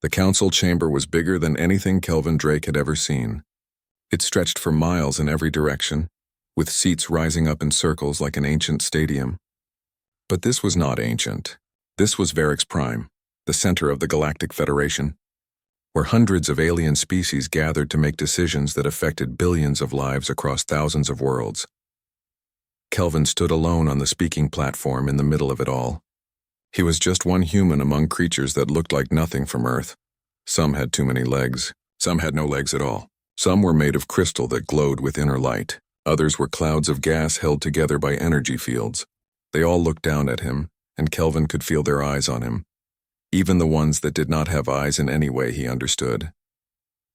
The council chamber was bigger than anything Kelvin Drake had ever seen. It stretched for miles in every direction, with seats rising up in circles like an ancient stadium. But this was not ancient. This was Varix Prime, the center of the Galactic Federation, where hundreds of alien species gathered to make decisions that affected billions of lives across thousands of worlds. Kelvin stood alone on the speaking platform in the middle of it all. He was just one human among creatures that looked like nothing from Earth. Some had too many legs. Some had no legs at all. Some were made of crystal that glowed with inner light. Others were clouds of gas held together by energy fields. They all looked down at him, and Kelvin could feel their eyes on him. Even the ones that did not have eyes in any way he understood.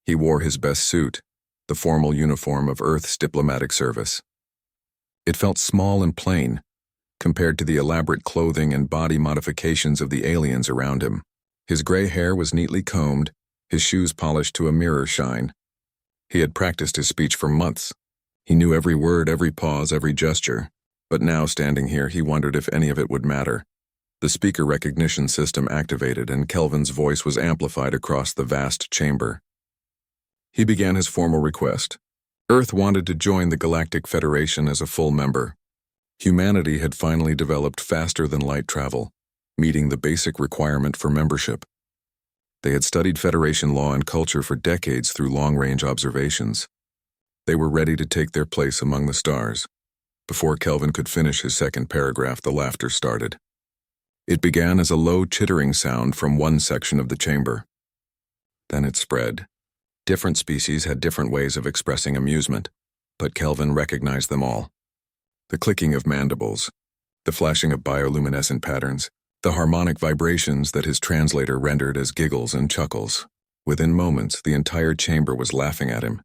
He wore his best suit, the formal uniform of Earth's diplomatic service. It felt small and plain, compared to the elaborate clothing and body modifications of the aliens around him. His gray hair was neatly combed, his shoes polished to a mirror shine. He had practiced his speech for months. He knew every word, every pause, every gesture. But now, standing here, he wondered if any of it would matter. The speaker recognition system activated, and Kelvin's voice was amplified across the vast chamber. He began his formal request. Earth wanted to join the Galactic Federation as a full member. Humanity had finally developed faster-than-light travel, meeting the basic requirement for membership. They had studied Federation law and culture for decades through long-range observations. They were ready to take their place among the stars. Before Kelvin could finish his second paragraph, the laughter started. It began as a low chittering sound from one section of the chamber. Then it spread. Different species had different ways of expressing amusement, but Kelvin recognized them all. The clicking of mandibles, the flashing of bioluminescent patterns, the harmonic vibrations that his translator rendered as giggles and chuckles. Within moments, the entire chamber was laughing at him.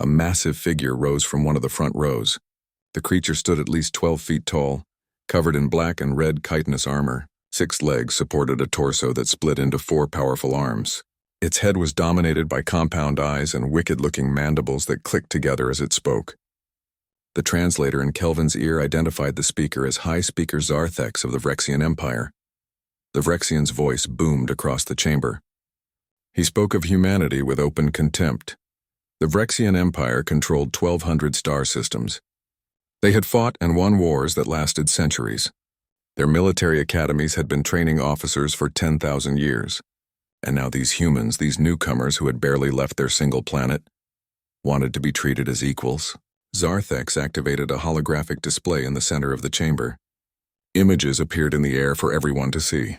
A massive figure rose from one of the front rows. The creature stood at least 12 feet tall, covered in black and red chitinous armor. 6 legs supported a torso that split into 4 powerful arms. Its head was dominated by compound eyes and wicked-looking mandibles that clicked together as it spoke. The translator in Kelvin's ear identified the speaker as High Speaker Zarthex of the Vrexian Empire. The Vrexian's voice boomed across the chamber. He spoke of humanity with open contempt. The Vrexian Empire controlled 1,200 star systems. They had fought and won wars that lasted centuries. Their military academies had been training officers for 10,000 years. And now these humans, these newcomers who had barely left their single planet, wanted to be treated as equals. Zarthex activated a holographic display in the center of the chamber. Images appeared in the air for everyone to see.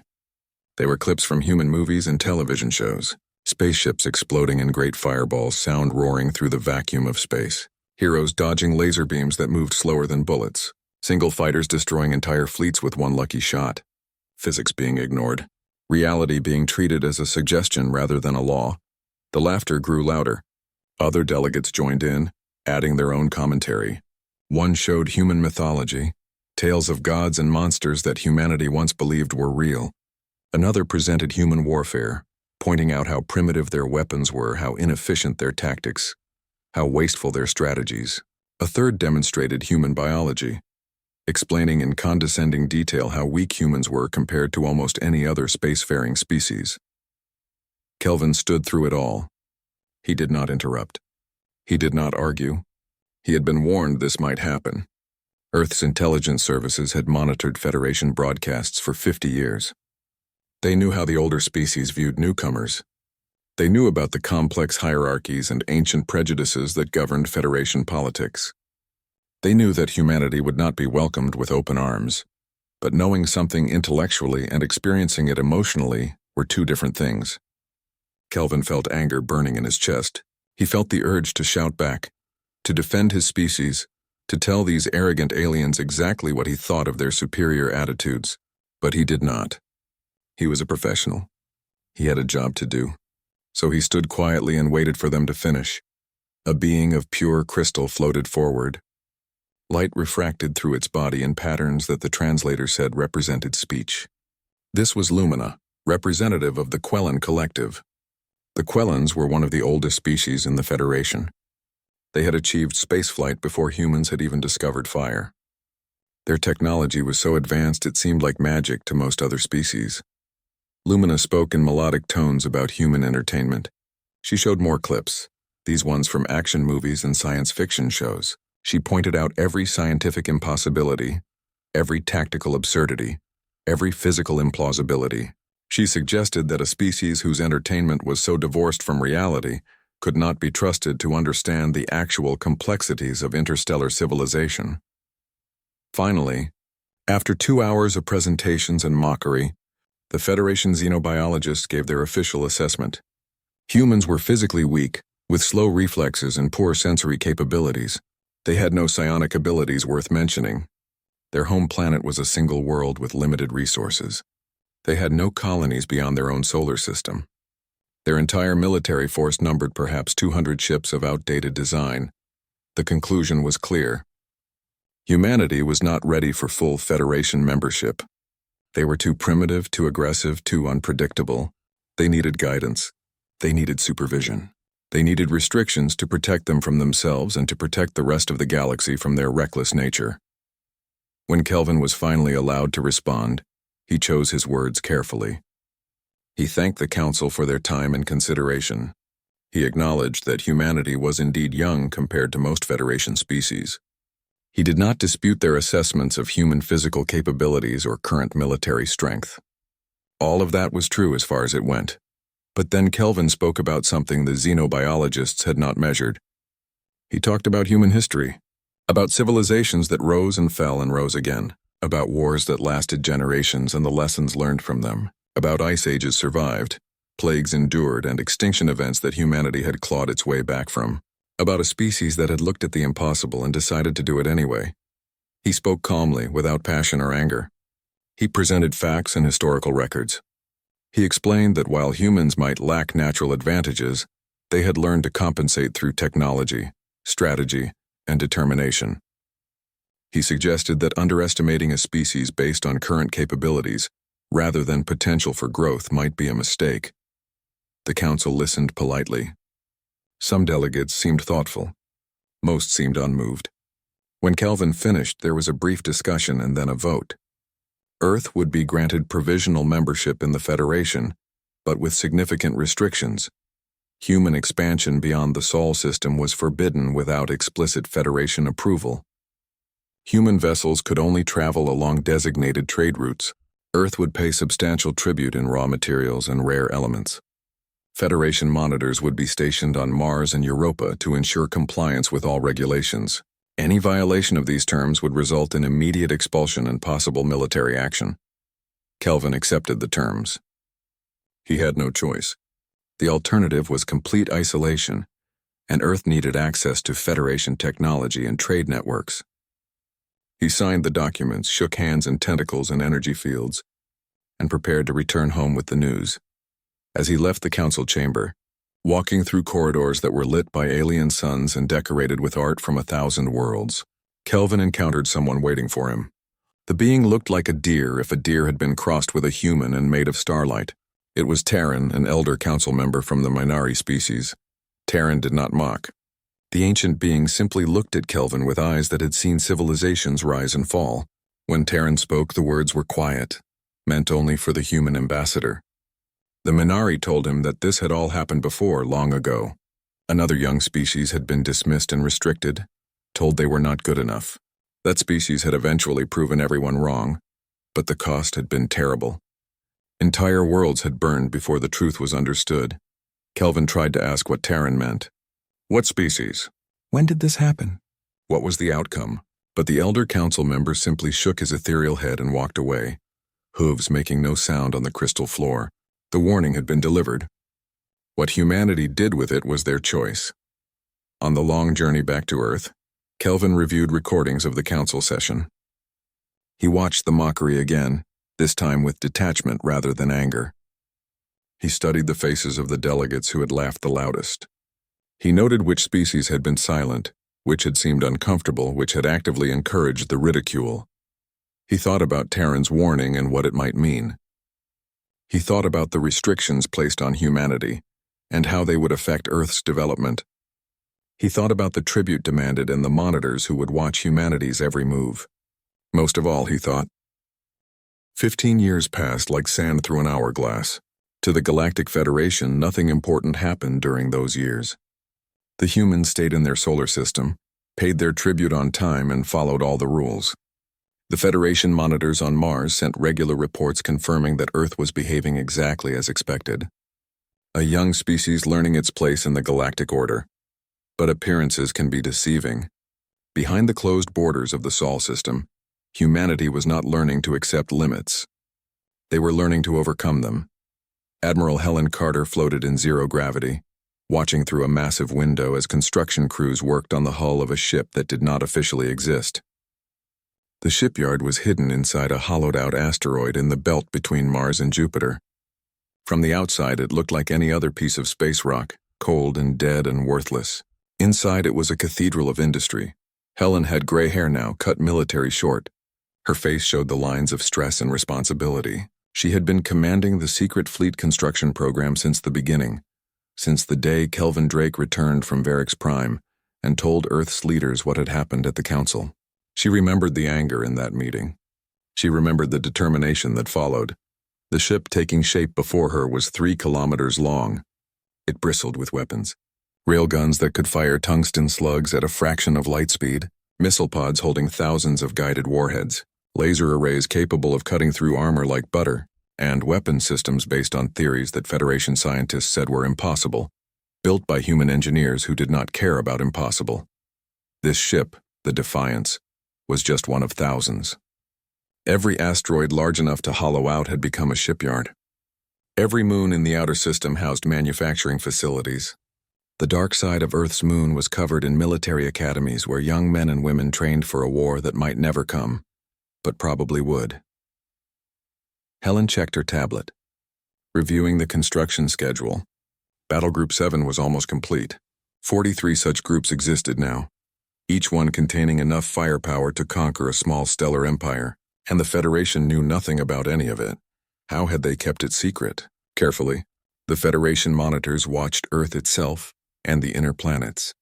They were clips from human movies and television shows. Spaceships exploding in great fireballs, sound roaring through the vacuum of space. Heroes dodging laser beams that moved slower than bullets. Single fighters destroying entire fleets with one lucky shot. Physics being ignored. Reality being treated as a suggestion rather than a law. The laughter grew louder. Other delegates joined in, adding their own commentary. One showed human mythology, tales of gods and monsters that humanity once believed were real. Another presented human warfare, pointing out how primitive their weapons were, how inefficient their tactics, how wasteful their strategies. A third demonstrated human biology, explaining in condescending detail how weak humans were compared to almost any other spacefaring species. Kelvin stood through it all. He did not interrupt. He did not argue. He had been warned this might happen. Earth's intelligence services had monitored Federation broadcasts for 50 years. They knew how the older species viewed newcomers. They knew about the complex hierarchies and ancient prejudices that governed Federation politics. They knew that humanity would not be welcomed with open arms, but knowing something intellectually and experiencing it emotionally were two different things. Kelvin felt anger burning in his chest. He felt the urge to shout back, to defend his species, to tell these arrogant aliens exactly what he thought of their superior attitudes, but he did not. He was a professional. He had a job to do. So he stood quietly and waited for them to finish. A being of pure crystal floated forward. Light refracted through its body in patterns that the translator said represented speech. This was Lumina, representative of the Quellan collective. The Quellans were one of the oldest species in the Federation. They had achieved spaceflight before humans had even discovered fire. Their technology was so advanced it seemed like magic to most other species. Lumina spoke in melodic tones about human entertainment. She showed more clips, these ones from action movies and science fiction shows. She pointed out every scientific impossibility, every tactical absurdity, every physical implausibility. She suggested that a species whose entertainment was so divorced from reality could not be trusted to understand the actual complexities of interstellar civilization. Finally, after 2 hours of presentations and mockery, the Federation xenobiologists gave their official assessment. Humans were physically weak, with slow reflexes and poor sensory capabilities. They had no psionic abilities worth mentioning. Their home planet was a single world with limited resources. They had no colonies beyond their own solar system. Their entire military force numbered perhaps 200 ships of outdated design. The conclusion was clear. Humanity was not ready for full Federation membership. They were too primitive, too aggressive, too unpredictable. They needed guidance. They needed supervision. They needed restrictions to protect them from themselves and to protect the rest of the galaxy from their reckless nature. When Kelvin was finally allowed to respond, he chose his words carefully. He thanked the Council for their time and consideration. He acknowledged that humanity was indeed young compared to most Federation species. He did not dispute their assessments of human physical capabilities or current military strength. All of that was true as far as it went. But then Kelvin spoke about something the xenobiologists had not measured. He talked about human history, about civilizations that rose and fell and rose again, about wars that lasted generations and the lessons learned from them, about ice ages survived, plagues endured, and extinction events that humanity had clawed its way back from, about a species that had looked at the impossible and decided to do it anyway. He spoke calmly, without passion or anger. He presented facts and historical records. He explained that while humans might lack natural advantages, they had learned to compensate through technology, strategy, and determination. He suggested that underestimating a species based on current capabilities, rather than potential for growth, might be a mistake. The Council listened politely. Some delegates seemed thoughtful. Most seemed unmoved. When Kelvin finished, there was a brief discussion and then a vote. Earth would be granted provisional membership in the Federation, but with significant restrictions. Human expansion beyond the Sol system was forbidden without explicit Federation approval. Human vessels could only travel along designated trade routes. Earth would pay substantial tribute in raw materials and rare elements. Federation monitors would be stationed on Mars and Europa to ensure compliance with all regulations. Any violation of these terms would result in immediate expulsion and possible military action. Kelvin accepted the terms. He had no choice. The alternative was complete isolation, and Earth needed access to Federation technology and trade networks. He signed the documents, shook hands in tentacles and energy fields, and prepared to return home with the news. As he left the council chamber, walking through corridors that were lit by alien suns and decorated with art from 1,000 worlds, Kelvin encountered someone waiting for him. The being looked like a deer if a deer had been crossed with a human and made of starlight. It was Terran, an elder council member from the Minari species. Terran did not mock. The ancient being simply looked at Kelvin with eyes that had seen civilizations rise and fall. When Terran spoke, the words were quiet, meant only for the human ambassador. The Minari told him that this had all happened before, long ago. Another young species had been dismissed and restricted, told they were not good enough. That species had eventually proven everyone wrong, but the cost had been terrible. Entire worlds had burned before the truth was understood. Kelvin tried to ask what Terran meant. What species? When did this happen? What was the outcome? But the elder council member simply shook his ethereal head and walked away, hooves making no sound on the crystal floor. The warning had been delivered. What humanity did with it was their choice. On the long journey back to Earth, Kelvin reviewed recordings of the council session. He watched the mockery again, this time with detachment rather than anger. He studied the faces of the delegates who had laughed the loudest. He noted which species had been silent, which had seemed uncomfortable, which had actively encouraged the ridicule. He thought about Terran's warning and what it might mean. He thought about the restrictions placed on humanity and how they would affect Earth's development. He thought about the tribute demanded and the monitors who would watch humanity's every move. Most of all, he thought, 15 years passed like sand through an hourglass. To the Galactic Federation, nothing important happened during those years. The humans stayed in their solar system, paid their tribute on time, and followed all the rules. The Federation monitors on Mars sent regular reports confirming that Earth was behaving exactly as expected. A young species learning its place in the galactic order. But appearances can be deceiving. Behind the closed borders of the Sol system, humanity was not learning to accept limits. They were learning to overcome them. Admiral Helen Carter floated in zero gravity, watching through a massive window as construction crews worked on the hull of a ship that did not officially exist. The shipyard was hidden inside a hollowed-out asteroid in the belt between Mars and Jupiter. From the outside, it looked like any other piece of space rock, cold and dead and worthless. Inside, it was a cathedral of industry. Helen had gray hair now, cut military short. Her face showed the lines of stress and responsibility. She had been commanding the secret fleet construction program since the beginning, since the day Kelvin Drake returned from Varix Prime and told Earth's leaders what had happened at the Council. She remembered the anger in that meeting. She remembered the determination that followed. The ship taking shape before her was 3 kilometers long. It bristled with weapons. Railguns that could fire tungsten slugs at a fraction of light speed, missile pods holding thousands of guided warheads, laser arrays capable of cutting through armor like butter, and weapon systems based on theories that Federation scientists said were impossible, built by human engineers who did not care about impossible. This ship, the Defiance, was just one of thousands. Every asteroid large enough to hollow out had become a shipyard. Every moon in the outer system housed manufacturing facilities. The dark side of Earth's moon was covered in military academies where young men and women trained for a war that might never come, but probably would. Helen checked her tablet, reviewing the construction schedule. Battle Group 7 was almost complete. 43 such groups existed now, each one containing enough firepower to conquer a small stellar empire, and the Federation knew nothing about any of it. How had they kept it secret? Carefully, the Federation monitors watched Earth itself and the inner planets.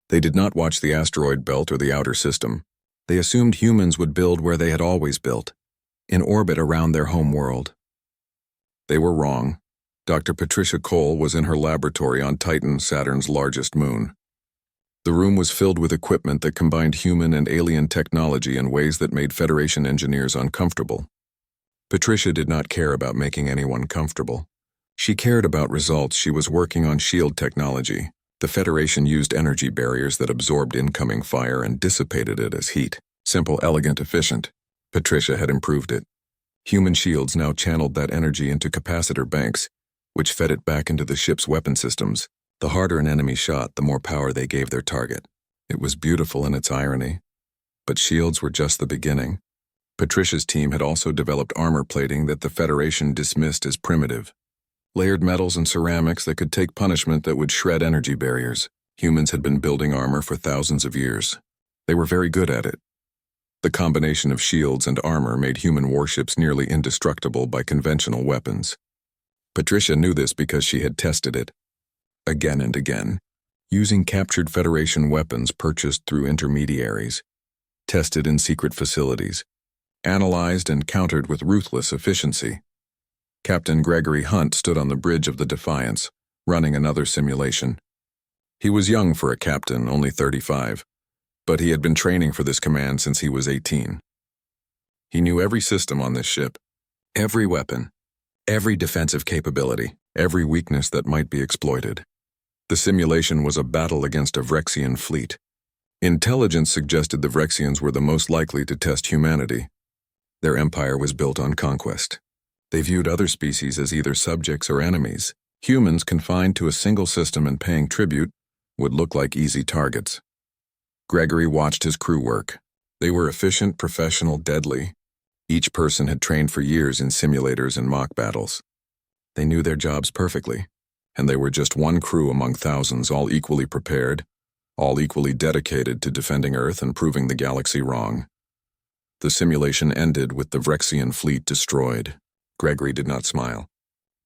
They did not watch the asteroid belt or the outer system. They assumed humans would build where they had always built, in orbit around their home world. They were wrong. Dr. Patricia Cole was in her laboratory on Titan, Saturn's largest moon. The room was filled with equipment that combined human and alien technology in ways that made Federation engineers uncomfortable. Patricia did not care about making anyone comfortable. She cared about results. She was working on shield technology. The Federation used energy barriers that absorbed incoming fire and dissipated it as heat. Simple, elegant, efficient. Patricia had improved it. Human shields now channeled that energy into capacitor banks, which fed it back into the ship's weapon systems. The harder an enemy shot, the more power they gave their target. It was beautiful in its irony. But shields were just the beginning. Patricia's team had also developed armor plating that the Federation dismissed as primitive. Layered metals and ceramics that could take punishment that would shred energy barriers. Humans had been building armor for thousands of years. They were very good at it. The combination of shields and armor made human warships nearly indestructible by conventional weapons. Patricia knew this because she had tested it, again and again, using captured Federation weapons purchased through intermediaries, tested in secret facilities, analyzed and countered with ruthless efficiency. Captain Gregory Hunt stood on the bridge of the Defiance, running another simulation. He was young for a captain, only 35, but he had been training for this command since he was 18. He knew every system on this ship, every weapon, every defensive capability, every weakness that might be exploited. The simulation was a battle against a Vrexian fleet. Intelligence suggested the Vrexians were the most likely to test humanity. Their empire was built on conquest. They viewed other species as either subjects or enemies. Humans confined to a single system and paying tribute would look like easy targets. Gregory watched his crew work. They were efficient, professional, deadly. Each person had trained for years in simulators and mock battles. They knew their jobs perfectly, and they were just one crew among thousands, all equally prepared, all equally dedicated to defending Earth and proving the galaxy wrong. The simulation ended with the Vrexian fleet destroyed. Gregory did not smile.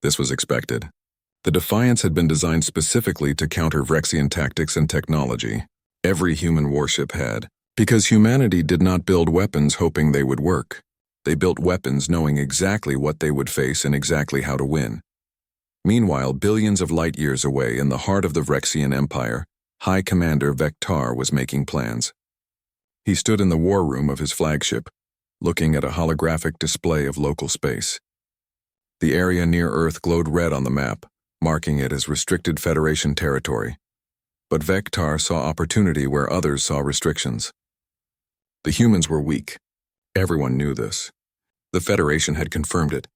This was expected. The Defiance had been designed specifically to counter Vrexian tactics and technology. Every human warship had, because humanity did not build weapons hoping they would work. They built weapons knowing exactly what they would face and exactly how to win. Meanwhile, billions of light years away in the heart of the Vrexian Empire, High Commander Vectar was making plans. He stood in the war room of his flagship, looking at a holographic display of local space. The area near Earth glowed red on the map, marking it as restricted Federation territory. But Vectar saw opportunity where others saw restrictions. The humans were weak. Everyone knew this. The Federation had confirmed it,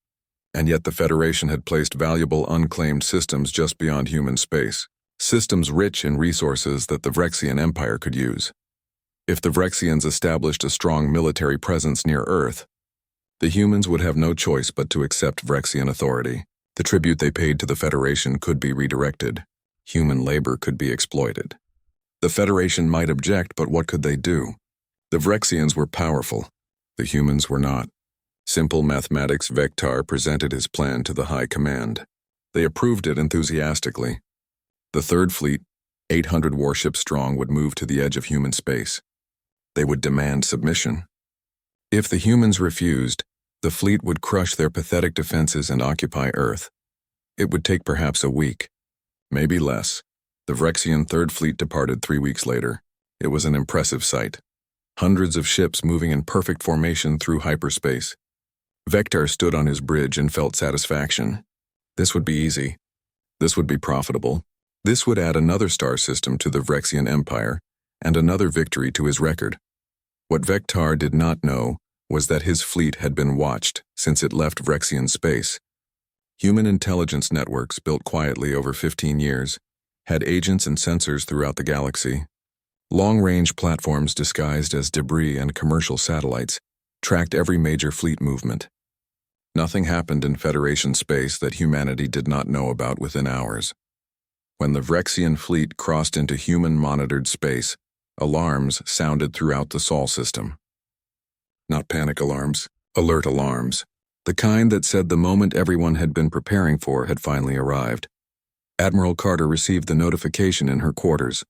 and yet the Federation had placed valuable unclaimed systems just beyond human space, systems rich in resources that the Vrexian Empire could use. If the Vrexians established a strong military presence near Earth, the humans would have no choice but to accept Vrexian authority. The tribute they paid to the Federation could be redirected. Human labor could be exploited. The Federation might object, but what could they do? The Vrexians were powerful. The humans were not. Simple mathematics. Vectar presented his plan to the High Command. They approved it enthusiastically. The Third Fleet, 800 warships strong, would move to the edge of human space. They would demand submission. If the humans refused, the fleet would crush their pathetic defenses and occupy Earth. It would take perhaps a week, maybe less. The Vrexian Third Fleet departed 3 weeks later. It was an impressive sight. Hundreds of ships moving in perfect formation through hyperspace. Vectar stood on his bridge and felt satisfaction. This would be easy. This would be profitable. This would add another star system to the Vrexian Empire and another victory to his record. What Vectar did not know was that his fleet had been watched since it left Vrexian space. Human intelligence networks built quietly over 15 years had agents and sensors throughout the galaxy. Long-range platforms disguised as debris and commercial satellites tracked every major fleet movement. Nothing happened in Federation space that humanity did not know about within hours. When the Vrexian fleet crossed into human-monitored space, alarms sounded throughout the Sol system. Not panic alarms, alert alarms. The kind that said the moment everyone had been preparing for had finally arrived. Admiral Carter received the notification in her quarters.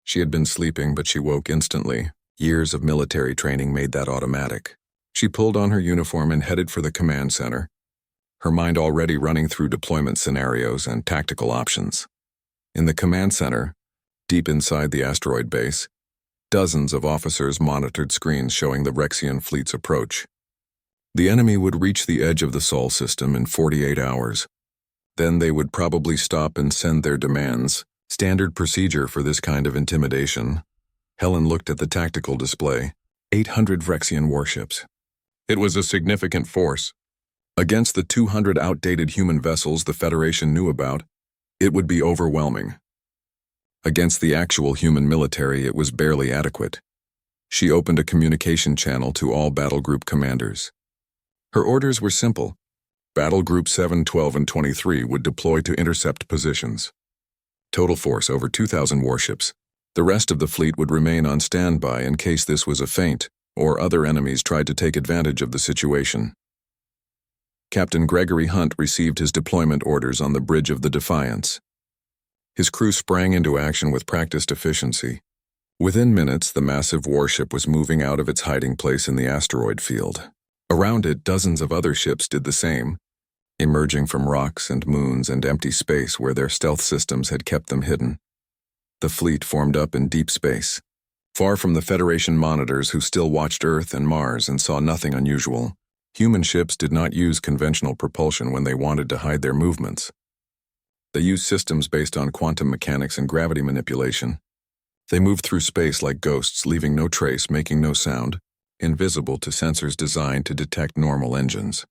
She had been sleeping, but she woke instantly. Years of military training made that automatic. She pulled on her uniform and headed for the command center, her mind already running through deployment scenarios and tactical options. In the command center, deep inside the asteroid base, dozens of officers monitored screens showing the Vrexian fleet's approach. The enemy would reach the edge of the Sol system in 48 hours. Then they would probably stop and send their demands, standard procedure for this kind of intimidation. Helen looked at the tactical display. 800 Vrexian warships. It was a significant force. Against the 200 outdated human vessels the Federation knew about, it would be overwhelming. Against the actual human military, it was barely adequate. She opened a communication channel to all battle group commanders. Her orders were simple. Battle Group 7, 12, and 23 would deploy to intercept positions. Total force over 2,000 warships. The rest of the fleet would remain on standby in case this was a feint or other enemies tried to take advantage of the situation. Captain Gregory Hunt received his deployment orders on the bridge of the Defiance. His crew sprang into action with practiced efficiency. Within minutes, the massive warship was moving out of its hiding place in the asteroid field. Around it, dozens of other ships did the same, emerging from rocks and moons and empty space where their stealth systems had kept them hidden. The fleet formed up in deep space, far from the Federation monitors who still watched Earth and Mars and saw nothing unusual. Human ships did not use conventional propulsion when they wanted to hide their movements. They used systems based on quantum mechanics and gravity manipulation. They moved through space like ghosts, leaving no trace, making no sound, invisible to sensors designed to detect normal engines.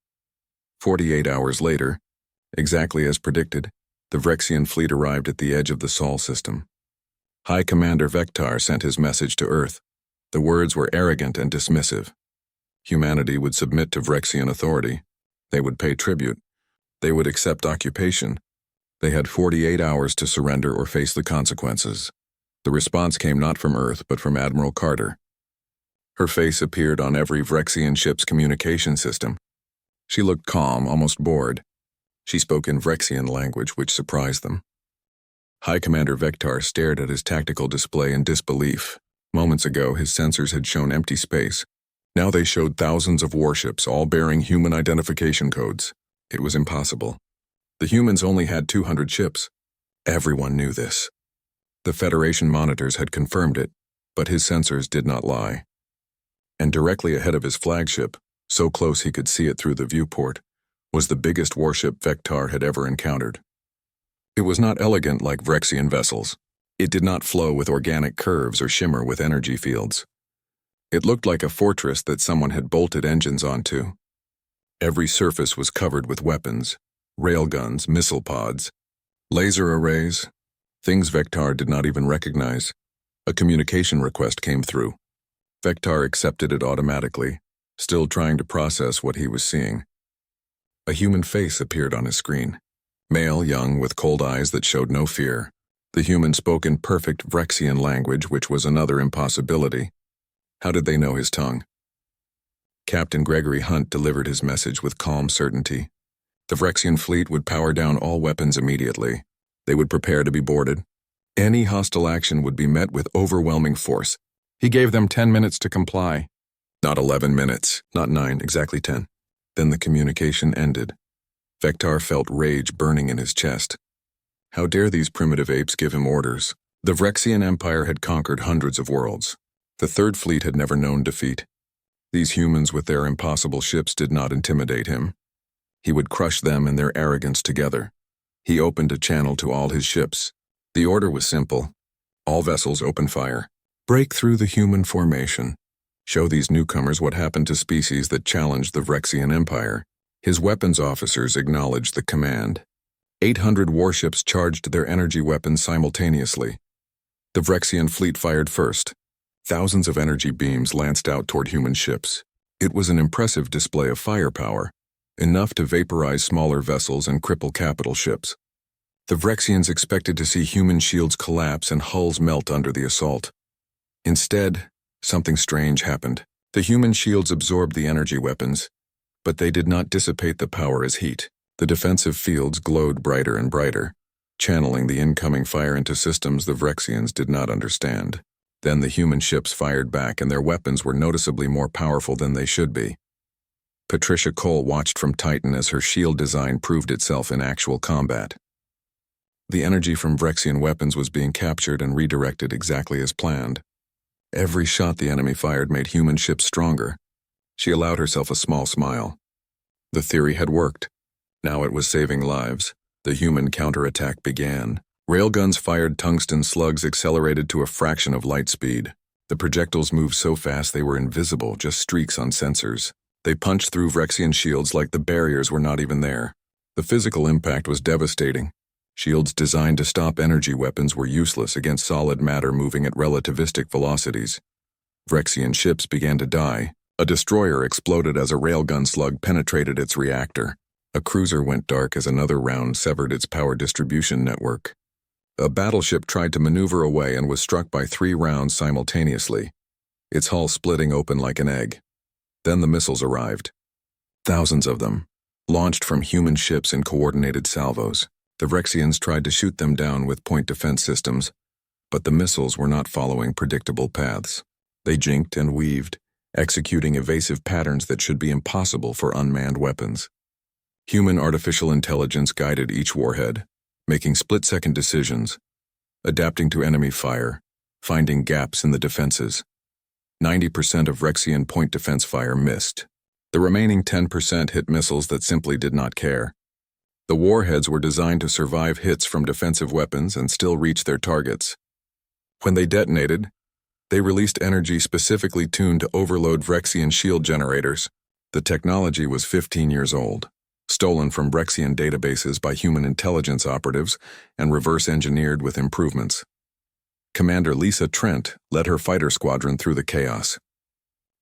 48 hours later, exactly as predicted, the Vrexian fleet arrived at the edge of the Sol system. High Commander Vectar sent his message to Earth. The words were arrogant and dismissive. Humanity would submit to Vrexian authority. They would pay tribute. They would accept occupation. They had 48 hours to surrender or face the consequences. The response came not from Earth, but from Admiral Carter. Her face appeared on every Vrexian ship's communication system. She looked calm, almost bored. She spoke in Vrexian language, which surprised them. High Commander Vectar stared at his tactical display in disbelief. Moments ago, his sensors had shown empty space. Now they showed thousands of warships, all bearing human identification codes. It was impossible. The humans only had 200 ships. Everyone knew this. The Federation monitors had confirmed it, but his sensors did not lie. And directly ahead of his flagship, so close he could see it through the viewport, was the biggest warship Vectar had ever encountered. It was not elegant like Vrexian vessels. It did not flow with organic curves or shimmer with energy fields. It looked like a fortress that someone had bolted engines onto. Every surface was covered with weapons, railguns, missile pods, laser arrays, things Vectar did not even recognize. A communication request came through. Vectar accepted it automatically, still trying to process what he was seeing. A human face appeared on his screen. Male, young, with cold eyes that showed no fear. The human spoke in perfect Vrexian language, which was another impossibility. How did they know his tongue? Captain Gregory Hunt delivered his message with calm certainty. The Vrexian fleet would power down all weapons immediately. They would prepare to be boarded. Any hostile action would be met with overwhelming force. He gave them 10 minutes to comply. Not 11 minutes, not 9, exactly 10. Then the communication ended. Vectar felt rage burning in his chest. How dare these primitive apes give him orders? The Vrexian Empire had conquered hundreds of worlds. The Third Fleet had never known defeat. These humans with their impossible ships did not intimidate him. He would crush them and their arrogance together. He opened a channel to all his ships. The order was simple. All vessels open fire. Break through the human formation. Show these newcomers what happened to species that challenged the Vrexian Empire. His weapons officers acknowledged the command. 800 warships charged their energy weapons simultaneously. The Vrexian fleet fired first. Thousands of energy beams lanced out toward human ships. It was an impressive display of firepower, enough to vaporize smaller vessels and cripple capital ships. The Vrexians expected to see human shields collapse and hulls melt under the assault. Instead, something strange happened. The human shields absorbed the energy weapons, but they did not dissipate the power as heat. The defensive fields glowed brighter and brighter, channeling the incoming fire into systems the Vrexians did not understand. Then the human ships fired back, and their weapons were noticeably more powerful than they should be. Patricia Cole watched from Titan as her shield design proved itself in actual combat. The energy from Vrexian weapons was being captured and redirected exactly as planned. Every shot the enemy fired made human ships stronger. She allowed herself a small smile. The theory had worked. Now it was saving lives. The human counterattack began. Railguns fired tungsten slugs accelerated to a fraction of light speed. The projectiles moved so fast they were invisible, just streaks on sensors. They punched through Vrexian shields like the barriers were not even there. The physical impact was devastating. Shields designed to stop energy weapons were useless against solid matter moving at relativistic velocities. Vrexian ships began to die. A destroyer exploded as a railgun slug penetrated its reactor. A cruiser went dark as another round severed its power distribution network. A battleship tried to maneuver away and was struck by 3 rounds simultaneously, its hull splitting open like an egg. Then the missiles arrived. Thousands of them, launched from human ships in coordinated salvos. The Vrexians tried to shoot them down with point defense systems, but the missiles were not following predictable paths. They jinked and weaved, executing evasive patterns that should be impossible for unmanned weapons. Human artificial intelligence guided each warhead, making split-second decisions, adapting to enemy fire, finding gaps in the defenses. 90% of Vrexian point defense fire missed. The remaining 10% hit missiles that simply did not care. The warheads were designed to survive hits from defensive weapons and still reach their targets. When they detonated, they released energy specifically tuned to overload Vrexian shield generators. The technology was 15 years old, stolen from Vrexian databases by human intelligence operatives and reverse-engineered with improvements. Commander Lisa Trent led her fighter squadron through the chaos.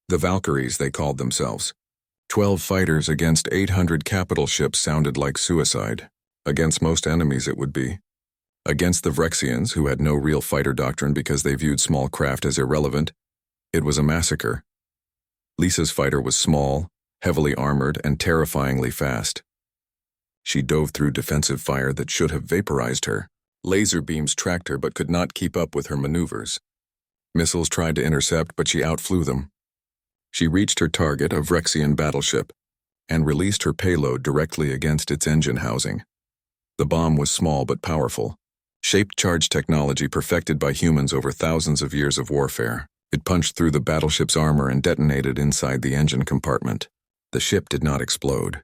The Valkyries, they called themselves. 12 fighters against 800 capital ships sounded like suicide. Against most enemies it would be. Against the Vrexians, who had no real fighter doctrine because they viewed small craft as irrelevant, it was a massacre. Lisa's fighter was small, heavily armored, and terrifyingly fast. She dove through defensive fire that should have vaporized her. Laser beams tracked her but could not keep up with her maneuvers. Missiles tried to intercept, but she outflew them. She reached her target, a Vrexian battleship, and released her payload directly against its engine housing. The bomb was small but powerful, shaped charge technology perfected by humans over thousands of years of warfare. It punched through the battleship's armor and detonated inside the engine compartment. The ship did not explode.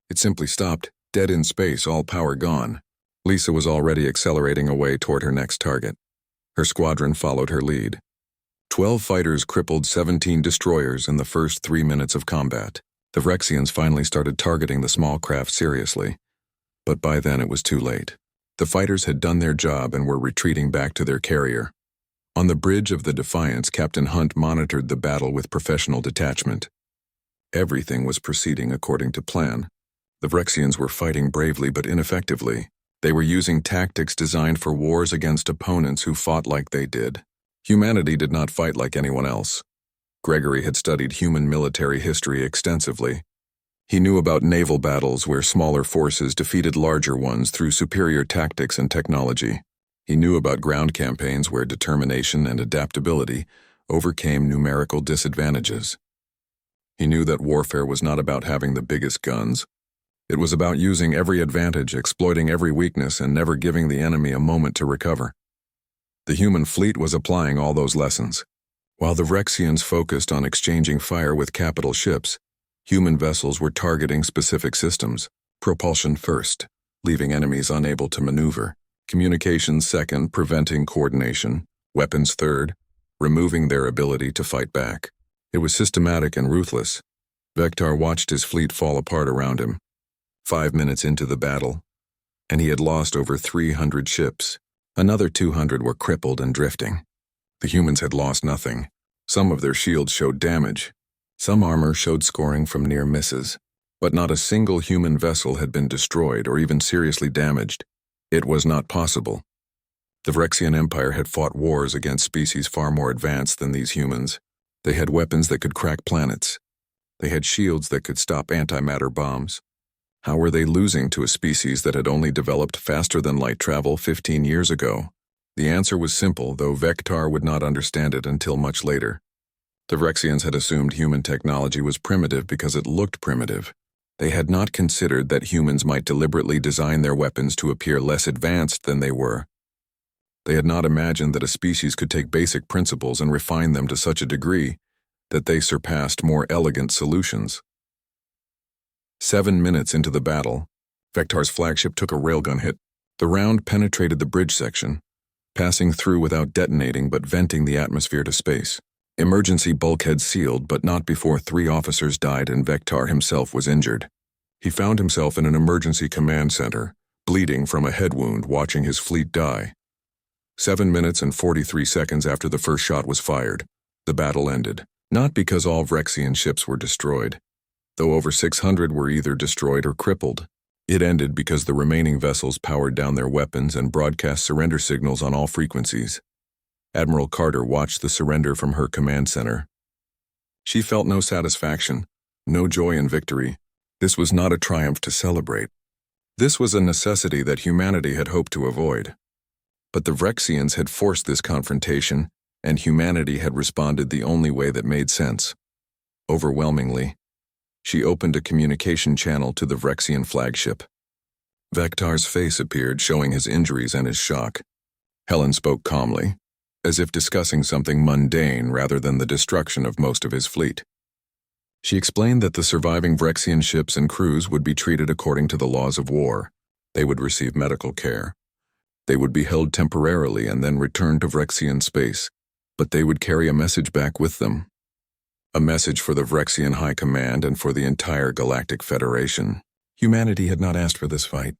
It simply stopped, dead in space, all power gone. Lisa was already accelerating away toward her next target. Her squadron followed her lead. 12 fighters crippled 17 destroyers in the first 3 minutes of combat. The Vrexians finally started targeting the small craft seriously, but by then it was too late. The fighters had done their job and were retreating back to their carrier. On the bridge of the Defiance, Captain Hunt monitored the battle with professional detachment. Everything was proceeding according to plan. The Vrexians were fighting bravely but ineffectively. They were using tactics designed for wars against opponents who fought like they did. Humanity did not fight like anyone else. Gregory had studied human military history extensively. He knew about naval battles where smaller forces defeated larger ones through superior tactics and technology. He knew about ground campaigns where determination and adaptability overcame numerical disadvantages. He knew that warfare was not about having the biggest guns. It was about using every advantage, exploiting every weakness, and never giving the enemy a moment to recover. The human fleet was applying all those lessons. While the Vrexians focused on exchanging fire with capital ships, human vessels were targeting specific systems. Propulsion first, leaving enemies unable to maneuver. Communications second, preventing coordination. Weapons third, removing their ability to fight back. It was systematic and ruthless. Vector watched his fleet fall apart around him. 5 minutes into the battle, and he had lost over 300 ships. Another 200 were crippled and drifting. The humans had lost nothing. Some of their shields showed damage. Some armor showed scoring from near misses. But not a single human vessel had been destroyed or even seriously damaged. It was not possible. The Vrexian Empire had fought wars against species far more advanced than these humans. They had weapons that could crack planets. They had shields that could stop antimatter bombs. How were they losing to a species that had only developed faster than light travel 15 years ago? The answer was simple, though Vector would not understand it until much later. The Vrexians had assumed human technology was primitive because it looked primitive. They had not considered that humans might deliberately design their weapons to appear less advanced than they were. They had not imagined that a species could take basic principles and refine them to such a degree that they surpassed more elegant solutions. 7 minutes into the battle, Vector's flagship took a railgun hit. The round penetrated the bridge section, passing through without detonating but venting the atmosphere to space. Emergency bulkhead sealed, but not before 3 officers died and Vector himself was injured. He found himself in an emergency command center, bleeding from a head wound, watching his fleet die. 7 minutes and 43 seconds after the first shot was fired, the battle ended. Not because all Vrexian ships were destroyed, though over 600 were either destroyed or crippled. It ended because the remaining vessels powered down their weapons and broadcast surrender signals on all frequencies. Admiral Carter watched the surrender from her command center. She felt no satisfaction, no joy in victory. This was not a triumph to celebrate. This was a necessity that humanity had hoped to avoid. But the Vrexians had forced this confrontation, and humanity had responded the only way that made sense. Overwhelmingly, she opened a communication channel to the Vrexian flagship. Vector's face appeared, showing his injuries and his shock. Helen spoke calmly, as if discussing something mundane rather than the destruction of most of his fleet. She explained that the surviving Vrexian ships and crews would be treated according to the laws of war. They would receive medical care. They would be held temporarily and then returned to Vrexian space, but they would carry a message back with them. A message for the Vrexian High Command and for the entire Galactic Federation. Humanity had not asked for this fight.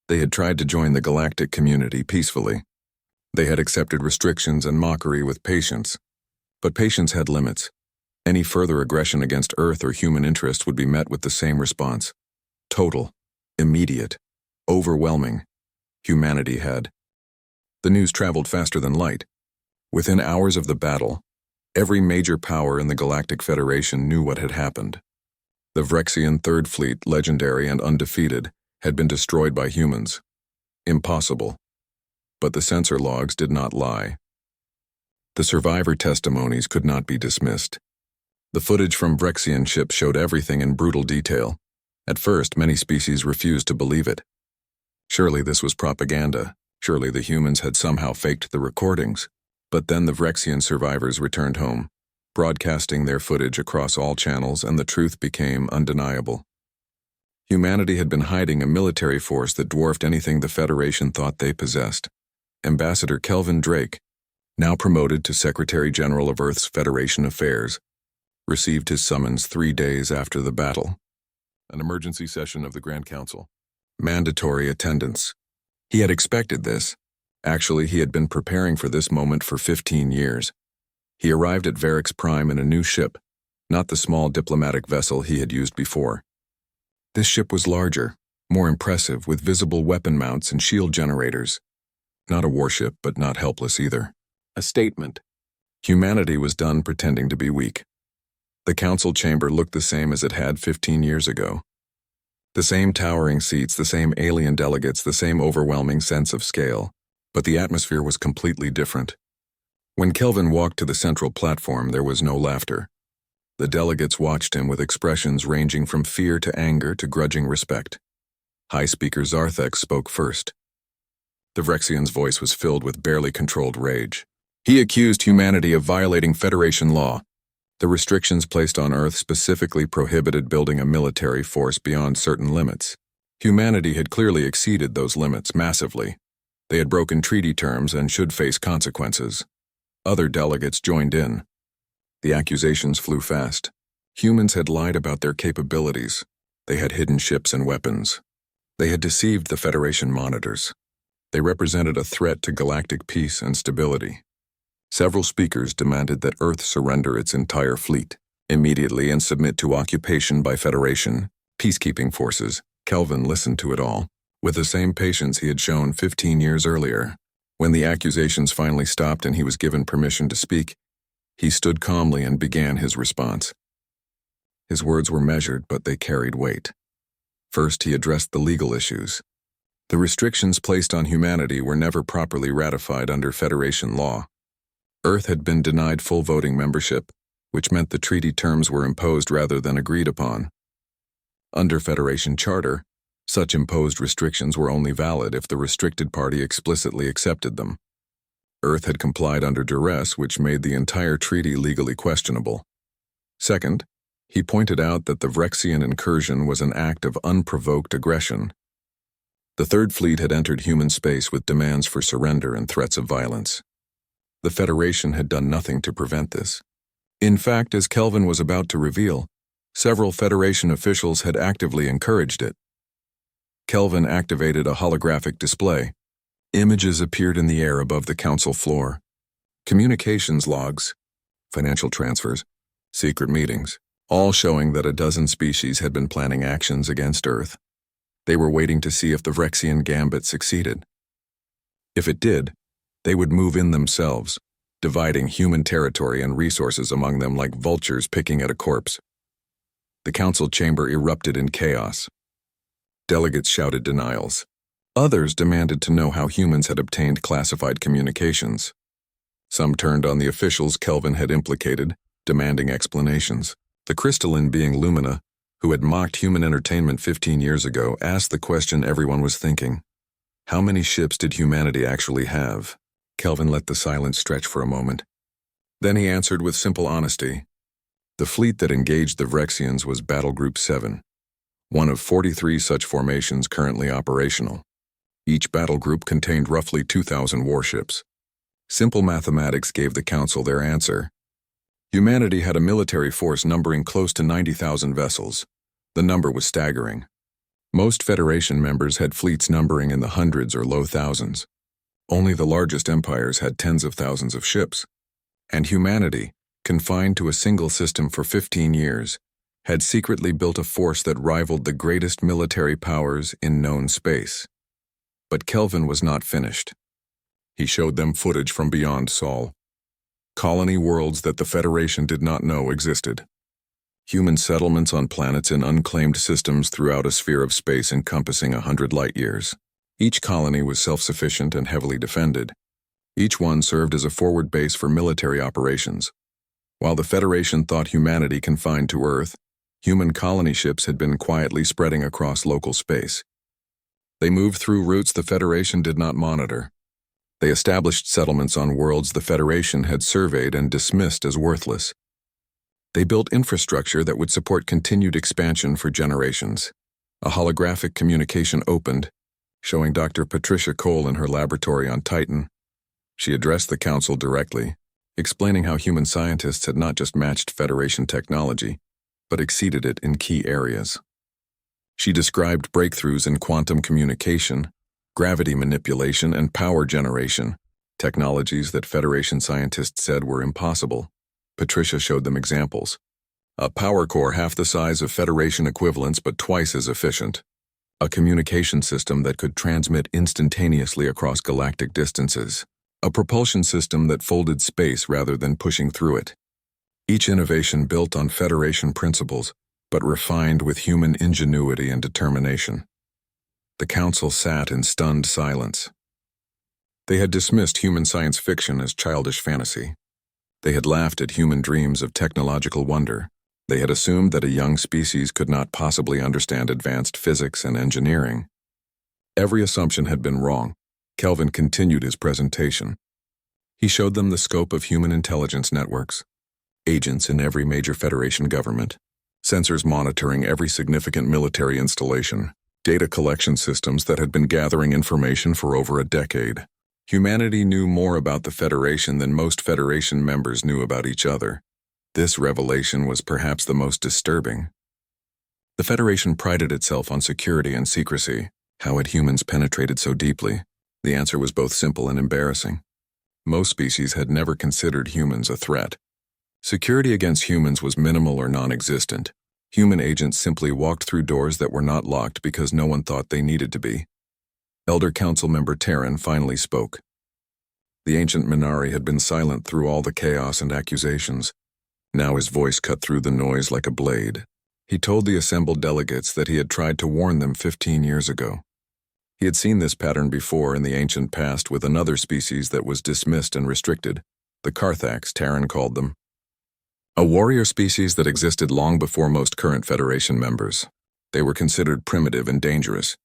They had tried to join the galactic community peacefully. They had accepted restrictions and mockery with patience. But patience had limits. Any further aggression against Earth or human interest would be met with the same response. Total, immediate, overwhelming. Humanity had. The news traveled faster than light. Within hours of the battle, every major power in the Galactic Federation knew what had happened. The Vrexian Third Fleet, legendary and undefeated, had been destroyed by humans. Impossible. But the sensor logs did not lie. The survivor testimonies could not be dismissed. The footage from Vrexian ships showed everything in brutal detail. At first, many species refused to believe it. Surely this was propaganda. Surely the humans had somehow faked the recordings. But then the Vrexian survivors returned home, broadcasting their footage across all channels, and the truth became undeniable. Humanity had been hiding a military force that dwarfed anything the Federation thought they possessed. Ambassador Kelvin Drake, now promoted to Secretary General of Earth's Federation Affairs, received his summons 3 days after the battle. An emergency session of the Grand Council. Mandatory attendance. He had expected this. Actually, he had been preparing for this moment for 15 years. He arrived at Varix Prime in a new ship, not the small diplomatic vessel he had used before. This ship was larger, more impressive, with visible weapon mounts and shield generators. Not a warship, but not helpless either. A statement. Humanity was done pretending to be weak. The council chamber looked the same as it had 15 years ago. The same towering seats, the same alien delegates, the same overwhelming sense of scale. But the atmosphere was completely different. When Kelvin walked to the central platform, there was no laughter. The delegates watched him with expressions ranging from fear to anger to grudging respect. High Speaker Zarthex spoke first. The Vrexian's voice was filled with barely controlled rage. He accused humanity of violating Federation law. The restrictions placed on Earth specifically prohibited building a military force beyond certain limits. Humanity had clearly exceeded those limits massively. They had broken treaty terms and should face consequences. Other delegates joined in. The accusations flew fast. Humans had lied about their capabilities. They had hidden ships and weapons. They had deceived the Federation monitors. They represented a threat to galactic peace and stability. Several speakers demanded that Earth surrender its entire fleet immediately and submit to occupation by Federation peacekeeping forces. Kelvin listened to it all, with the same patience he had shown 15 years earlier. When the accusations finally stopped and he was given permission to speak, he stood calmly and began his response. His words were measured, but they carried weight. First, he addressed the legal issues. The restrictions placed on humanity were never properly ratified under Federation law. Earth had been denied full voting membership, which meant the treaty terms were imposed rather than agreed upon. Under Federation Charter, such imposed restrictions were only valid if the restricted party explicitly accepted them. Earth had complied under duress, which made the entire treaty legally questionable. Second, he pointed out that the Vrexian incursion was an act of unprovoked aggression. The Third Fleet had entered human space with demands for surrender and threats of violence. The Federation had done nothing to prevent this. In fact, as Kelvin was about to reveal, several Federation officials had actively encouraged it. Kelvin activated a holographic display. Images appeared in the air above the council floor. Communications logs, financial transfers, secret meetings, all showing that a dozen species had been planning actions against Earth. They were waiting to see if the Vrexian gambit succeeded. If it did, they would move in themselves, dividing human territory and resources among them like vultures picking at a corpse. The council chamber erupted in chaos. Delegates shouted denials. Others demanded to know how humans had obtained classified communications. Some turned on the officials Kelvin had implicated, demanding explanations. The crystalline being Lumina, who had mocked human entertainment 15 years ago, asked the question everyone was thinking. How many ships did humanity actually have? Kelvin let the silence stretch for a moment. Then he answered with simple honesty. The fleet that engaged the Vrexians was Battle Group 7, one of 43 such formations currently operational. Each battle group contained roughly 2,000 warships. Simple mathematics gave the council their answer. Humanity had a military force numbering close to 90,000 vessels. The number was staggering. Most Federation members had fleets numbering in the hundreds or low thousands. Only the largest empires had tens of thousands of ships. And humanity, confined to a single system for 15 years, had secretly built a force that rivaled the greatest military powers in known space. But Kelvin was not finished. He showed them footage from beyond Sol. Colony worlds that the Federation did not know existed. Human settlements on planets in unclaimed systems throughout a sphere of space encompassing 100 light-years. Each colony was self-sufficient and heavily defended. Each one served as a forward base for military operations. While the Federation thought humanity confined to Earth, human colony ships had been quietly spreading across local space. They moved through routes the Federation did not monitor. They established settlements on worlds the Federation had surveyed and dismissed as worthless. They built infrastructure that would support continued expansion for generations. A holographic communication opened, showing Dr. Patricia Cole in her laboratory on Titan. She addressed the Council directly, explaining how human scientists had not just matched Federation technology, but exceeded it in key areas. She described breakthroughs in quantum communication, gravity manipulation, and power generation, technologies that Federation scientists said were impossible. Patricia showed them examples. A power core half the size of Federation equivalents but twice as efficient. A communication system that could transmit instantaneously across galactic distances. A propulsion system that folded space rather than pushing through it. Each innovation built on Federation principles, but refined with human ingenuity and determination. The Council sat in stunned silence. They had dismissed human science fiction as childish fantasy. They had laughed at human dreams of technological wonder. They had assumed that a young species could not possibly understand advanced physics and engineering. Every assumption had been wrong. Kelvin continued his presentation. He showed them the scope of human intelligence networks, agents in every major Federation government, sensors monitoring every significant military installation, data collection systems that had been gathering information for over a decade. Humanity knew more about the Federation than most Federation members knew about each other. This revelation was perhaps the most disturbing. The Federation prided itself on security and secrecy. How had humans penetrated so deeply? The answer was both simple and embarrassing. Most species had never considered humans a threat. Security against humans was minimal or non-existent. Human agents simply walked through doors that were not locked because no one thought they needed to be. Elder Council Member Terran finally spoke. The ancient Minari had been silent through all the chaos and accusations. Now his voice cut through the noise like a blade. He told the assembled delegates that he had tried to warn them 15 years ago. He had seen this pattern before in the ancient past with another species that was dismissed and restricted. The Carthax, Terran called them. A warrior species that existed long before most current Federation members. They were considered primitive and dangerous.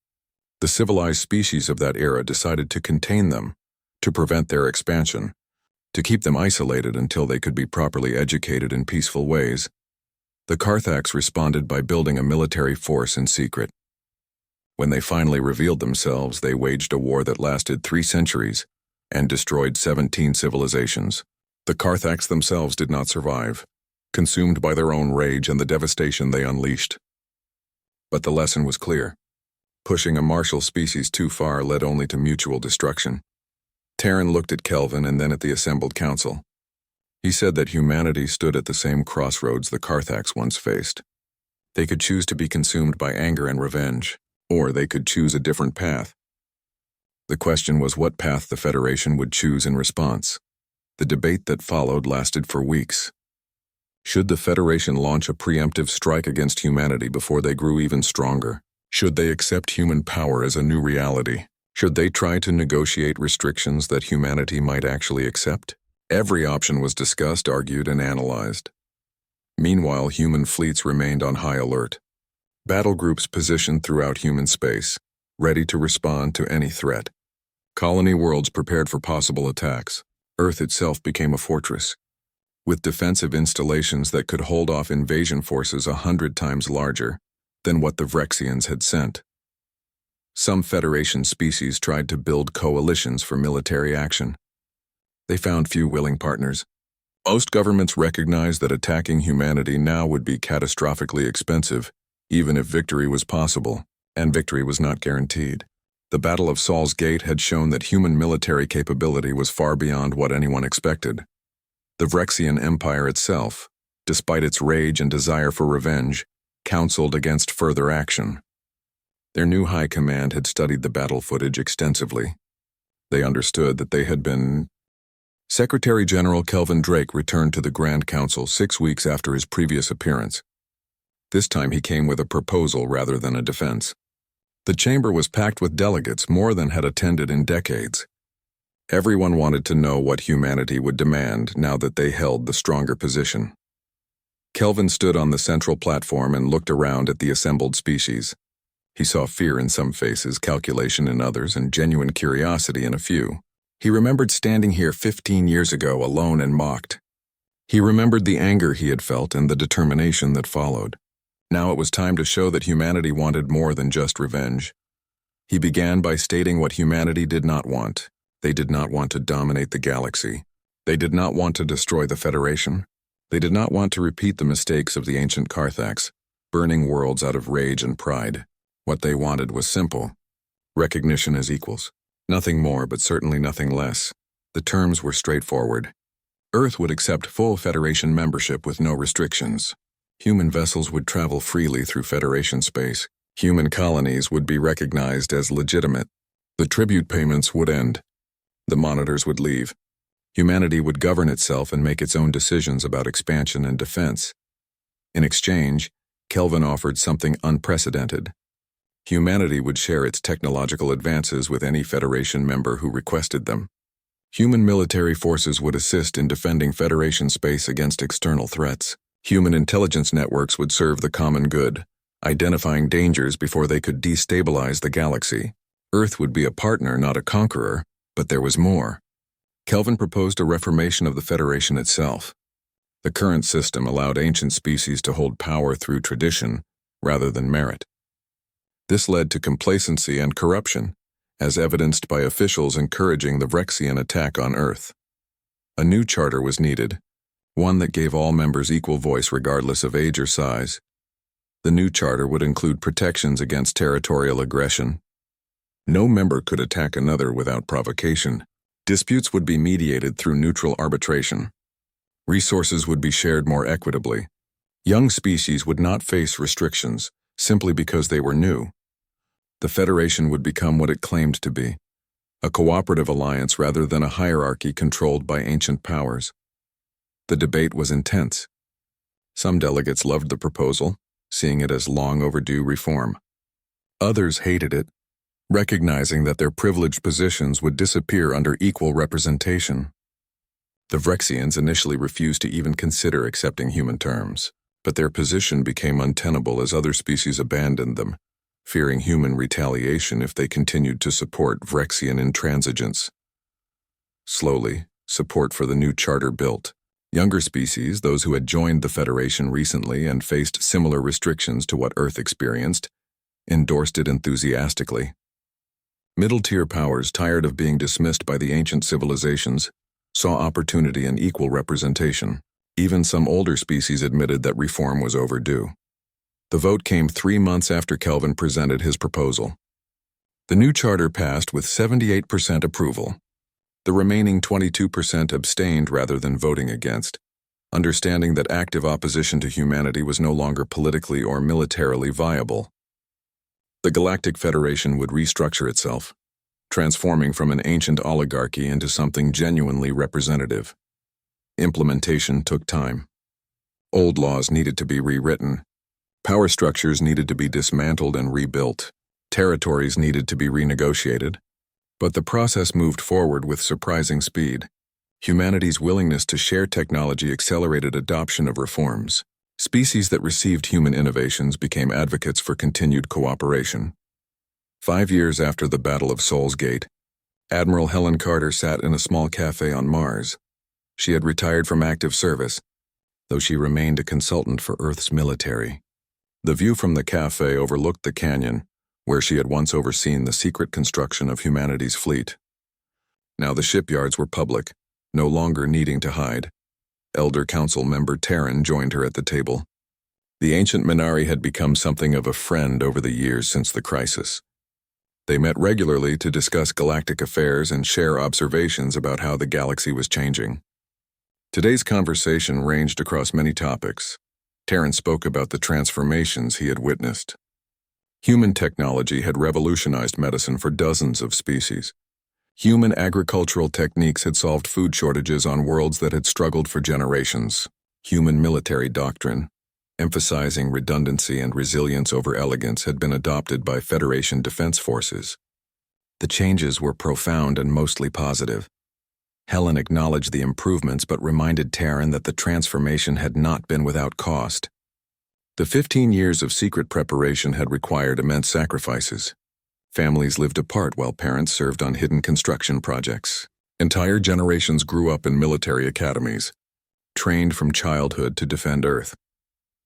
The civilized species of that era decided to contain them, to prevent their expansion, to keep them isolated until they could be properly educated in peaceful ways. The Carthax responded by building a military force in secret. When they finally revealed themselves, they waged a war that lasted 3 centuries and destroyed 17 civilizations. The Carthax themselves did not survive, consumed by their own rage and the devastation they unleashed. But the lesson was clear. Pushing a martial species too far led only to mutual destruction. Terran looked at Kelvin and then at the assembled council. He said that humanity stood at the same crossroads the Carthax once faced. They could choose to be consumed by anger and revenge, or they could choose a different path. The question was what path the Federation would choose in response. The debate that followed lasted for weeks. Should the Federation launch a preemptive strike against humanity before they grew even stronger? Should they accept human power as a new reality? Should they try to negotiate restrictions that humanity might actually accept? Every option was discussed, argued, and analyzed. Meanwhile, human fleets remained on high alert. Battle groups positioned throughout human space, ready to respond to any threat. Colony worlds prepared for possible attacks. Earth itself became a fortress, with defensive installations that could hold off invasion forces 100 times larger than what the Vrexians had sent. Some Federation species tried to build coalitions for military action. They found few willing partners. Most governments recognized that attacking humanity now would be catastrophically expensive, even if victory was possible, and victory was not guaranteed. The Battle of Saul's Gate had shown that human military capability was far beyond what anyone expected. The Vrexian Empire itself, despite its rage and desire for revenge, counseled against further action. Their new high command had studied the battle footage extensively. They understood that they had been... Secretary General Kelvin Drake returned to the Grand Council 6 weeks after his previous appearance. This time he came with a proposal rather than a defense. The chamber was packed with delegates more than had attended in decades. Everyone wanted to know what humanity would demand now that they held the stronger position. Kelvin stood on the central platform and looked around at the assembled species. He saw fear in some faces, calculation in others, and genuine curiosity in a few. He remembered standing here 15 years ago, alone and mocked. He remembered the anger he had felt and the determination that followed. Now it was time to show that humanity wanted more than just revenge. He began by stating what humanity did not want. They did not want to dominate the galaxy. They did not want to destroy the Federation. They did not want to repeat the mistakes of the ancient Carthax, burning worlds out of rage and pride. What they wanted was simple: recognition as equals. Nothing more, but certainly nothing less. The terms were straightforward. Earth would accept full Federation membership with no restrictions. Human vessels would travel freely through Federation space. Human colonies would be recognized as legitimate. The tribute payments would end. The monitors would leave. Humanity would govern itself and make its own decisions about expansion and defense. In exchange, Kelvin offered something unprecedented. Humanity would share its technological advances with any Federation member who requested them. Human military forces would assist in defending Federation space against external threats. Human intelligence networks would serve the common good, identifying dangers before they could destabilize the galaxy. Earth would be a partner, not a conqueror, but there was more. Kelvin proposed a reformation of the Federation itself. The current system allowed ancient species to hold power through tradition rather than merit. This led to complacency and corruption, as evidenced by officials encouraging the Vrexian attack on Earth. A new charter was needed, one that gave all members equal voice regardless of age or size. The new charter would include protections against territorial aggression. No member could attack another without provocation. Disputes would be mediated through neutral arbitration. Resources would be shared more equitably. Young species would not face restrictions simply because they were new. The Federation would become what it claimed to be, a cooperative alliance rather than a hierarchy controlled by ancient powers. The debate was intense. Some delegates loved the proposal, seeing it as long overdue reform. Others hated it, recognizing that their privileged positions would disappear under equal representation. The Vrexians initially refused to even consider accepting human terms, but their position became untenable as other species abandoned them, fearing human retaliation if they continued to support Vrexian intransigence. Slowly, support for the new charter built. Younger species, those who had joined the Federation recently and faced similar restrictions to what Earth experienced, endorsed it enthusiastically. Middle-tier powers, tired of being dismissed by the ancient civilizations, saw opportunity in equal representation. Even some older species admitted that reform was overdue. The vote came 3 months after Kelvin presented his proposal. The new charter passed with 78% approval. The remaining 22% abstained rather than voting against, understanding that active opposition to humanity was no longer politically or militarily viable. The Galactic Federation would restructure itself, transforming from an ancient oligarchy into something genuinely representative. Implementation took time. Old laws needed to be rewritten. Power structures needed to be dismantled and rebuilt. Territories needed to be renegotiated. But the process moved forward with surprising speed. Humanity's willingness to share technology accelerated adoption of reforms. Species that received human innovations became advocates for continued cooperation. 5 years after the Battle of Sol's Gate, Admiral Helen Carter sat in a small cafe on Mars. She had retired from active service, though she remained a consultant for Earth's military. The view from the cafe overlooked the canyon, where she had once overseen the secret construction of humanity's fleet. Now the shipyards were public, no longer needing to hide. Elder Council member Terran joined her at the table. The ancient Minari had become something of a friend over the years since the crisis. They met regularly to discuss galactic affairs and share observations about how the galaxy was changing. Today's conversation ranged across many topics. Terran spoke about the transformations he had witnessed. Human technology had revolutionized medicine for dozens of species. Human agricultural techniques had solved food shortages on worlds that had struggled for generations. Human military doctrine, emphasizing redundancy and resilience over elegance, had been adopted by Federation defense forces. The changes were profound and mostly positive. Helen acknowledged the improvements but reminded Taryn that the transformation had not been without cost. The 15 years of secret preparation had required immense sacrifices. Families lived apart while parents served on hidden construction projects. Entire generations grew up in military academies, trained from childhood to defend Earth.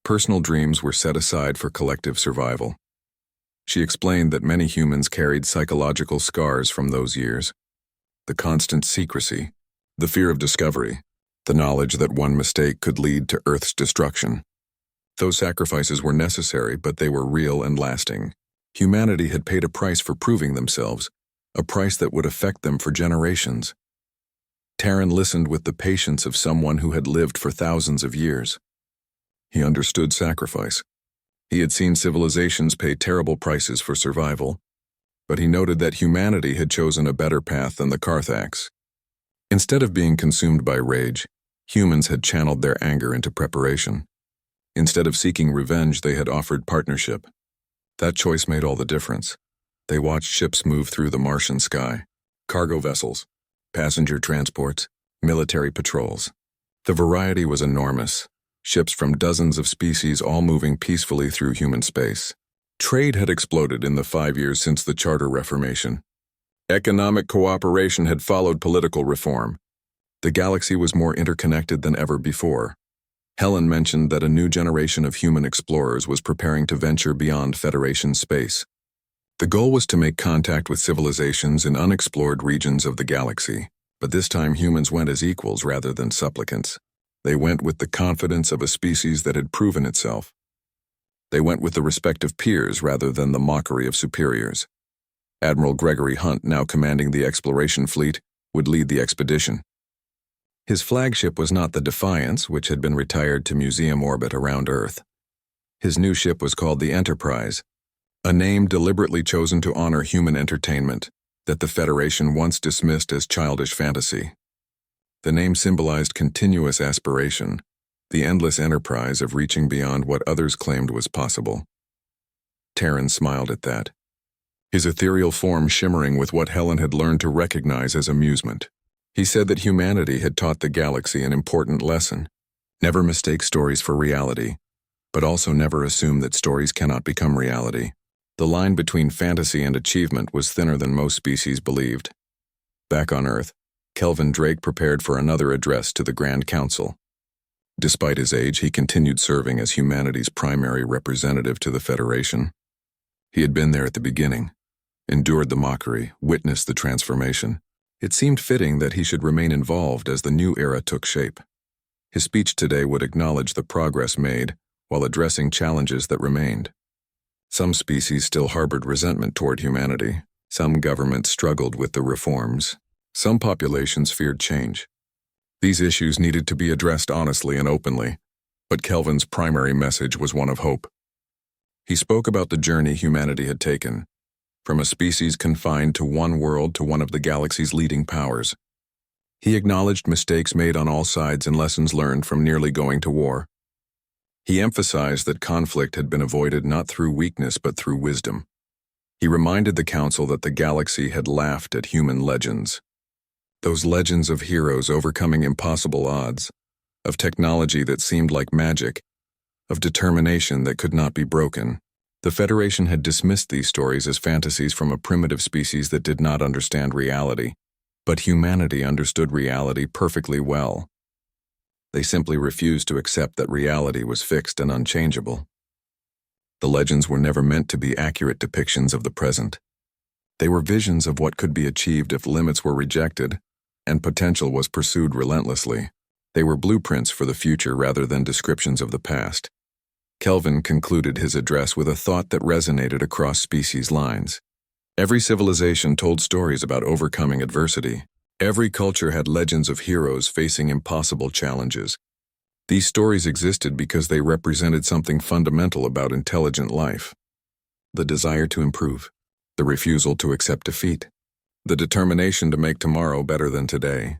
Personal dreams were set aside for collective survival. She explained that many humans carried psychological scars from those years. The constant secrecy, the fear of discovery, the knowledge that one mistake could lead to Earth's destruction. Those sacrifices were necessary, but they were real and lasting. Humanity had paid a price for proving themselves, a price that would affect them for generations. Taryn listened with the patience of someone who had lived for thousands of years. He understood sacrifice. He had seen civilizations pay terrible prices for survival, but he noted that humanity had chosen a better path than the Carthax. Instead of being consumed by rage, humans had channeled their anger into preparation. Instead of seeking revenge, they had offered partnership. That choice made all the difference. They watched ships move through the Martian sky, cargo vessels, passenger transports, military patrols. The variety was enormous. Ships from dozens of species all moving peacefully through human space. Trade had exploded in the 5 years since the Charter Reformation. Economic cooperation had followed political reform. The galaxy was more interconnected than ever before. Helen mentioned that a new generation of human explorers was preparing to venture beyond Federation space. The goal was to make contact with civilizations in unexplored regions of the galaxy, but this time humans went as equals rather than supplicants. They went with the confidence of a species that had proven itself. They went with the respect of peers rather than the mockery of superiors. Admiral Gregory Hunt, now commanding the exploration fleet, would lead the expedition. His flagship was not the Defiance, which had been retired to museum orbit around Earth. His new ship was called the Enterprise, a name deliberately chosen to honor human entertainment that the Federation once dismissed as childish fantasy. The name symbolized continuous aspiration, the endless enterprise of reaching beyond what others claimed was possible. Taryn smiled at that, his ethereal form shimmering with what Helen had learned to recognize as amusement. He said that humanity had taught the galaxy an important lesson. Never mistake stories for reality, but also never assume that stories cannot become reality. The line between fantasy and achievement was thinner than most species believed. Back on Earth, Kelvin Drake prepared for another address to the Grand Council. Despite his age, he continued serving as humanity's primary representative to the Federation. He had been there at the beginning, endured the mockery, witnessed the transformation. It seemed fitting that he should remain involved as the new era took shape. His speech today would acknowledge the progress made while addressing challenges that remained. Some species still harbored resentment toward humanity. Some governments struggled with the reforms. Some populations feared change. These issues needed to be addressed honestly and openly, but Kelvin's primary message was one of hope. He spoke about the journey humanity had taken, from a species confined to one world to one of the galaxy's leading powers. He acknowledged mistakes made on all sides and lessons learned from nearly going to war. He emphasized that conflict had been avoided not through weakness but through wisdom. He reminded the Council that the galaxy had laughed at human legends. Those legends of heroes overcoming impossible odds, of technology that seemed like magic, of determination that could not be broken. The Federation had dismissed these stories as fantasies from a primitive species that did not understand reality, but humanity understood reality perfectly well. They simply refused to accept that reality was fixed and unchangeable. The legends were never meant to be accurate depictions of the present. They were visions of what could be achieved if limits were rejected and potential was pursued relentlessly. They were blueprints for the future rather than descriptions of the past. Kelvin concluded his address with a thought that resonated across species lines. Every civilization told stories about overcoming adversity. Every culture had legends of heroes facing impossible challenges. These stories existed because they represented something fundamental about intelligent life. The desire to improve, the refusal to accept defeat, the determination to make tomorrow better than today.